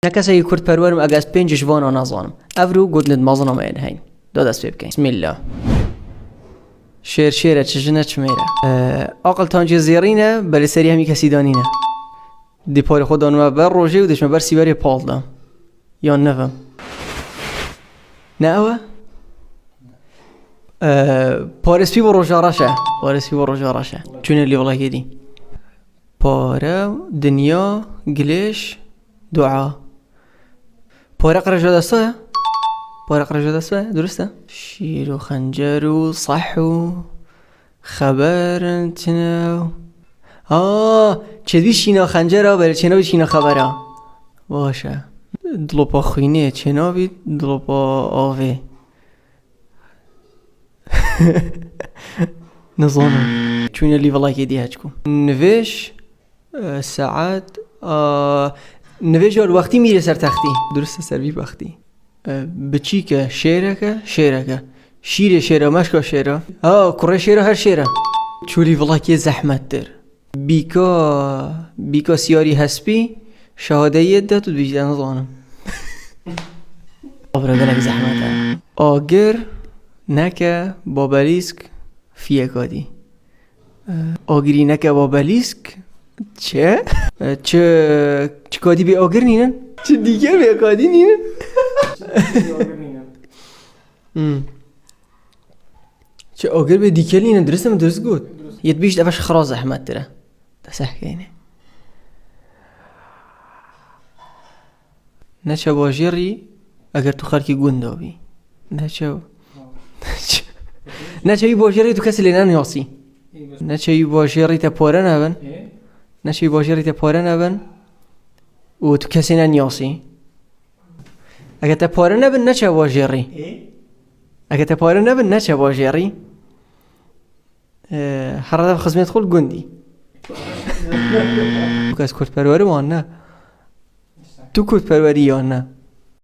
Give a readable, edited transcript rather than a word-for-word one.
نکسی کرد پرورم اگه از پنج جوان نازانم افرو گود ند مازنم این هین داد از بکن بسم الله شیره چجنه چمیره عقل تانجی زیرینه بلی سری همی کسی دانینه دی پاری خود دانم بر روژه و دشمه بر سیبری پال دام یا نفهم نه اوه پارسپی با روژه راشه چونه لی والله یدی پاره دنیا گلیش دعا پاره قرار دسته درسته شیر و خنجر و صح و خبر انتناو چه شینا خنجره بله چناوی شینا خبره باشه دلو پا خوینه چناوی دلو پا آوه نظامه چونه لی والله یدی هچکو نوش ساعت نوش وقتی میره سر تختی درسته سر بی وقتی بچی که شیره شیره مشکا شیره کره شیره هر شیره چولی والله که زحمت در بیکا سیاری هسپی شهاده یده تو بیجده نظانم برادرک زحمت آگر نکه بابلیسک فیکادی آگری نکه بابلیسک چه کادی به آگر نینن؟ چه دیگر به کادی نینن؟ چه آگر به دیگر نینن درسته من درست گود یه بیش دفعش خراز احمد داره دسته اینه نچه باجری اگر تو خرکی گونده بی نچه باجری تو کسی لینن یاسی نچه باجری تا پاره نبن و تو کسی ننیاسی اگه تا پاره نبن نچه واجری هر دفعه خزمت خود گندی تو کس کرد پروری ما نه تو کرد پروری یا نه